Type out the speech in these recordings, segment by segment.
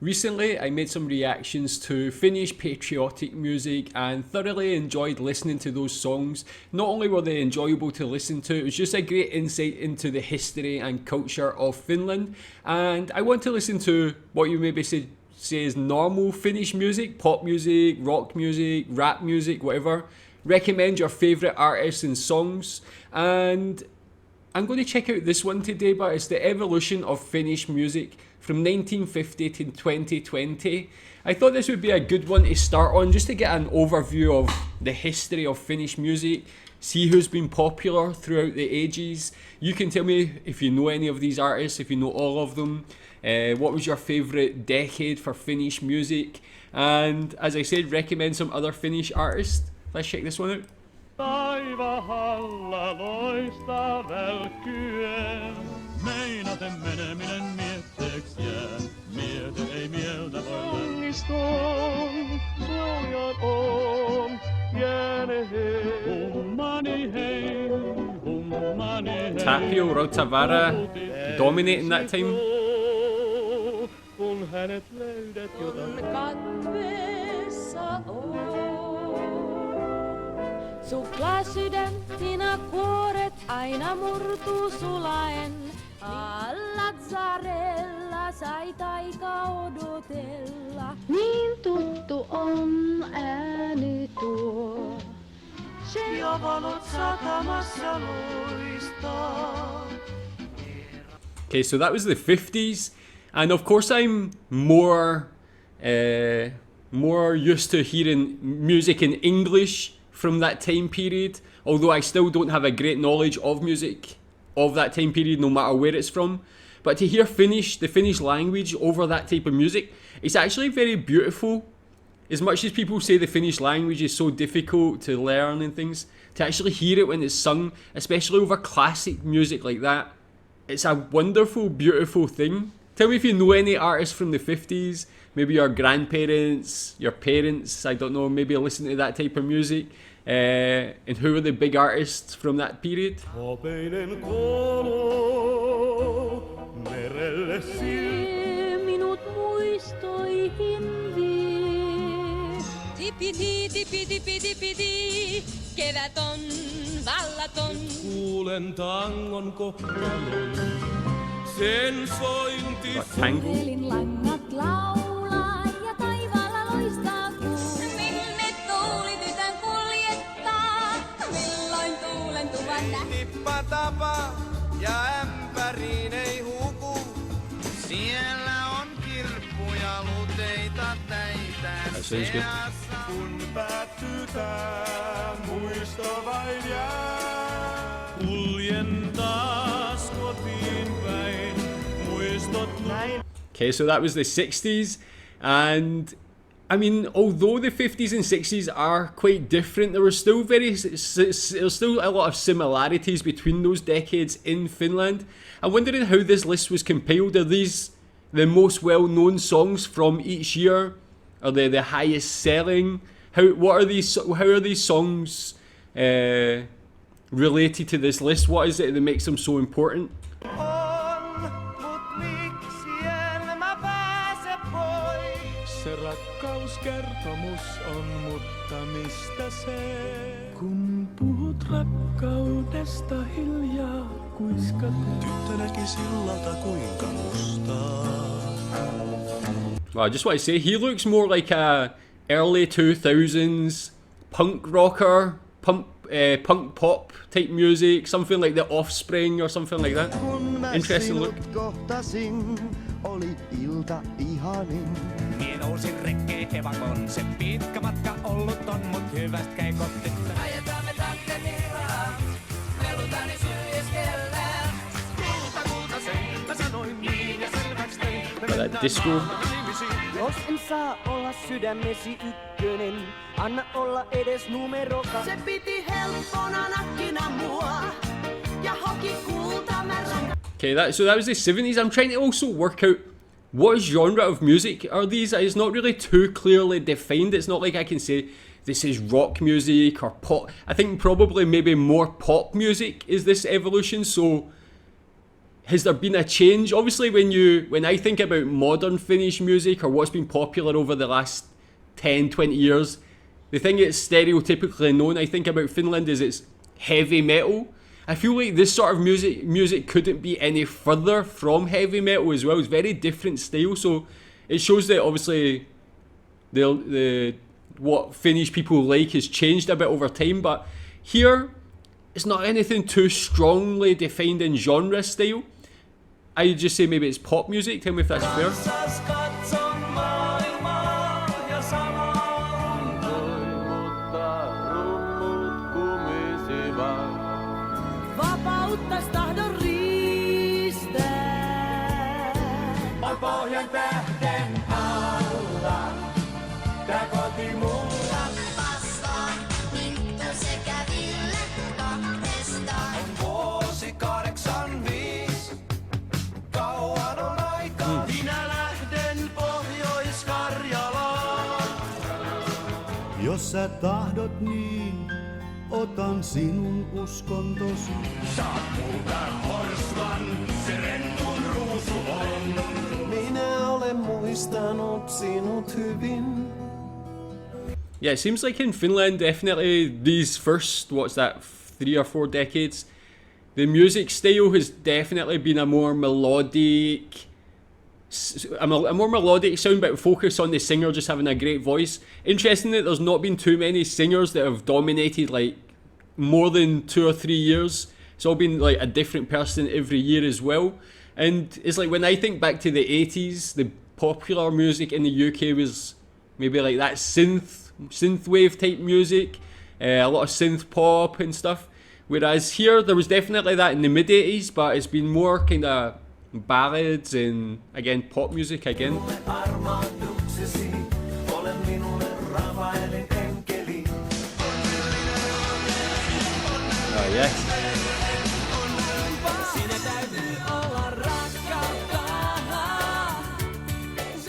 Recently, I made some reactions to Finnish patriotic music and thoroughly enjoyed listening to those songs. Not only were they enjoyable to listen to, it was just a great insight into the history and culture of Finland. And I want to listen to what you maybe say is normal Finnish music, pop music, rock music, rap music, whatever. Recommend your favourite artists and songs. And I'm going to check out this one today, but it's the evolution of Finnish music from 1950 to 2020. I thought this would be a good one to start on, just to get an overview of the history of Finnish music, see who's been popular throughout the ages. You can tell me if you know any of these artists, if you know all of them. What was your favourite decade for Finnish music? And as I said, recommend some other Finnish artists. Let's check this one out. Taivahalla loistaa välkkyen, meinaten meneminen mietteeks jää. Miete ei mieltä voi langiston, suojan on jääne hei. Hummani hei, hummani hei. Tapio Rautavaara dominating that time. Kun hänet löydät jotain katveessa on. Suklaasydäntinä kuoret aina murtuu sulaen. Lazzarella sai taika odotella. Niin tuttu on ääni tuo. Se jo valot satamassa loistaa. Okay, so that was the 50s, and of course I'm more used to hearing music in English from that time period, although I still don't have a great knowledge of music of that time period, no matter where it's from. But to hear Finnish, the Finnish language over that type of music, it's actually very beautiful. As much as people say the Finnish language is so difficult to learn and things, to actually hear it when it's sung, especially over classic music like that, it's a wonderful, beautiful thing. Tell me if you know any artists from the 50s, maybe your grandparents, your parents, I don't know, maybe listen to that type of music. And who were the big artists from that period? Hopeinen kolo, merelle minut muistoihin vie. Tipiti, tipiti, tipiti, tipiti, kevät on vallaton. Kuulen tangon kohtalon, sen sointi Puhelin langat laulaa ja taivaalla loistaa kuu. Minne tuuli tytön kuljettaa, milloin tuulen tuvan nähdään. Tippa tapa ja ämpäriin ei huku. Siellä on kirppuja luteita täytään seassa. kun päättyy tää, muisto vain jää. Kuljen taas kotiin päin, muistot näin. Okay, so that was the 60s, and I mean, although the 50s and 60s are quite different, there was still there's still a lot of similarities between those decades in Finland. I'm wondering how this list was compiled. Are these the most well-known songs from each year? Are they the highest selling? How are these songs related to this list? What is it that makes them so important? Se rakkauskertomus on, mutta mistä se? Kun puhut rakkaudesta hiljaa, kuiskat. Tyttö näki sillalta kuinka mustaa. Well, I just want to say, he looks more like a early 2000s punk rocker, punk pop type music, something like The Offspring or something like that. Interesting look. Oli ilta ihanin. Mie nousin rekkeen evakon, se pitkä matka ollut on, mut hyväst käy kotti. Ajetaan me takkenilla, melutaan ja syljeskellään. Kulta sen, mä sanoin niin ja selväks tein. Got that disco. Jos en saa olla sydämesi ykkönen, anna olla edes numerokas. Se piti helppona nakkina mua ja hoki kultamärän. Okay, so that was the 70s. I'm trying to also work out what genre of music are these. It's not really too clearly defined. It's not like I can say this is rock music or pop. I think probably maybe more pop music is this evolution. So has there been a change? Obviously, when I think about modern Finnish music or what's been popular over the last 10, 20 years, the thing that's stereotypically known, I think, about Finland is it's heavy metal. I feel like this sort of music couldn't be any further from heavy metal as well. It's very different style, so it shows that obviously the what Finnish people like has changed a bit over time. But here, it's not anything too strongly defined in genre style. I'd just say maybe it's pop music. Tell me if that's fair. Kanssas katson maailmaa ja samaa runtoi, mutta rummut kumisivat. Vapauttais tahdon riistää. On pohjan tähden alla, tää koti mulla. On vuosi 85, kauan on aikaa. Minä lähden Pohjois-Karjalaan. Jos sä tahdot niin, otan sinun uskontosi. Saat multa horsvan, se rentun ruusu on. Minä olen muistanut sinut hyvin. Yeah, it seems like in Finland, definitely these first, 3 or 4 decades, the music style has definitely been a more melodic sound, but focus on the singer just having a great voice. Interesting that there's not been too many singers that have dominated like more than 2 or 3 years. It's all been like a different person every year as well. And it's like when I think back to the 80s, the popular music in the UK was maybe like that synthwave type music, a lot of synth pop and stuff. Whereas here, there was definitely that in the mid 80s, but it's been more kind of ballads and again pop music again. Armahduksesi, olen minulle Rafaelin enkeli. Oh yes. Siinä täytyy olla rakkautta.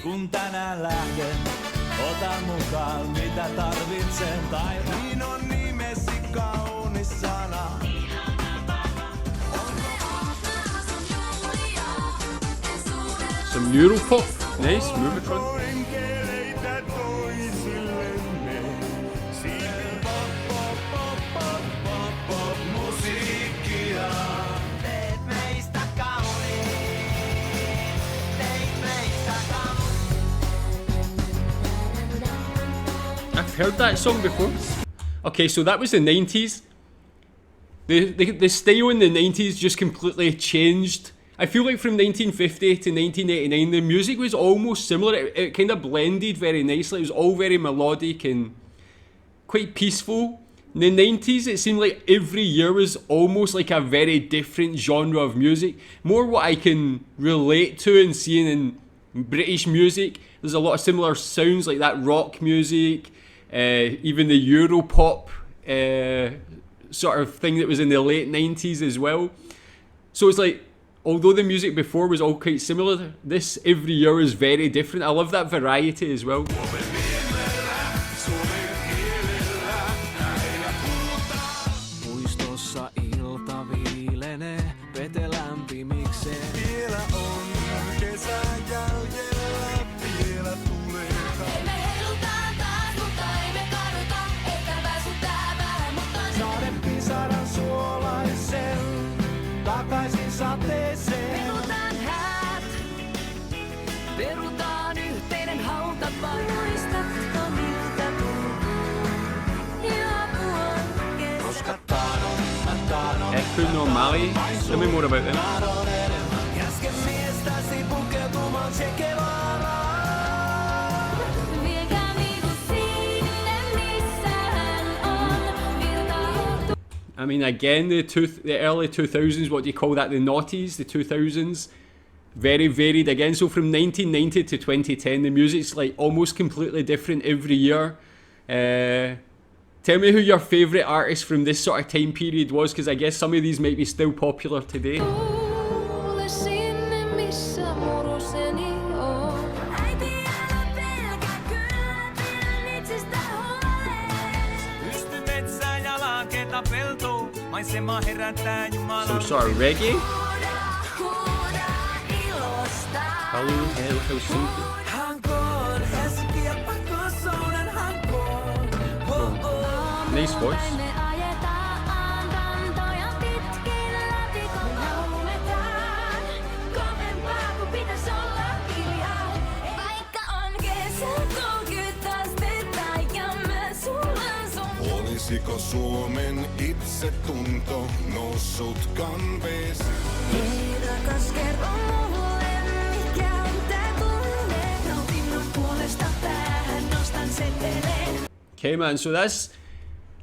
Kun tänään lähden, otan mukaan mitä tarvitsen taivaan. Niin on nimesi kaunis sana. Some Europop, nice, Movitron. Enkeleitä toisillemme. Siinä pop musiikkia. Teet meistä kauniin. Teit meistä kauniin. I've heard that song before. Okay, so that was the 90s. The style in the 90s just completely changed. I feel like from 1950 to 1989, the music was almost similar. It kind of blended very nicely. It was all very melodic and quite peaceful. In the 90s, it seemed like every year was almost like a very different genre of music. More what I can relate to and seeing in British music. There's a lot of similar sounds like that rock music, even the Europop sort of thing that was in the late 90s as well. So it's like, although the music before was all quite similar, this every year is very different. I love that variety as well. Muistossa ilta viilenee, vete lämpimikseen. Vielä on kesä jäljellä, vielä tulee. Me heilutaan taas, mutta ei me kaduta, eikä väsyttää vähän, mutta Saaden pisaran suolaisen, takaisin sateeseen. perutaan häät. Perutaan yhteinen hauta, vai muistatko miltä tuntuu? Ja apua kesä. Koska tahdon, Echo Normali. Tell me more about them. tahdon enemmän. Käske miestäsi pukeutumaan Che Guevaraan. Viekää minut sinne, missä hän on. Virtaa I mean, again, the early 2000s, what do you call that? The noughties, the 2000s. Very varied again. So from 1990 to 2010, the music's like almost completely different every year. Tell me who your favourite artist from this sort of time period was, because I guess some of these might be still popular today. Tuule sinne, missä muruseni on. Äiti, älä pelkää, kyllä pidän itsestä huolen. Pysty metsään ja laaketa peltoon, maisema herättää Jumalan. Some sort of reggae? Huoda, Helsinki. Hankoon, Helsinki ja Pakkosuuden Hankoon. Oh, oh. Nice voice. Me ajetaan rantoja pitkin läpi koko lauletaan. Kovempaa kun pitäis olla hiljaa. Vaikka on kesä 30 astetta ja mä sulan sun. Olisiko Suomen itsetunto noussut kanvees? Hei rakas, kerro mulle mikä on tää tunne. Nautinnon puolesta päähän nostan seteleen. Okay, man, so that's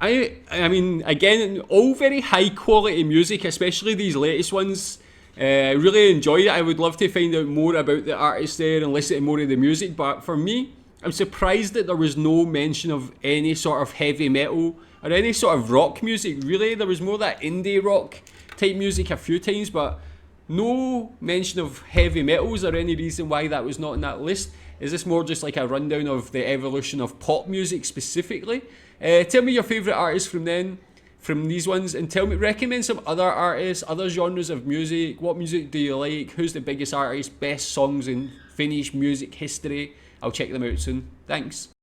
I mean, again, all very high quality music, especially these latest ones. I really enjoyed it. I would love to find out more about the artists there and listen to more of the music, but for me, I'm surprised that there was no mention of any sort of heavy metal or any sort of rock music. Really, there was more that indie rock type music a few times, but no mention of heavy metals or any reason why that was not on that list. Is this more just like a rundown of the evolution of pop music specifically? Tell me your favourite artists from these ones, and recommend some other artists, other genres of music. What music do you like? Who's the biggest artist? Best songs in Finnish music history? I'll check them out soon. Thanks.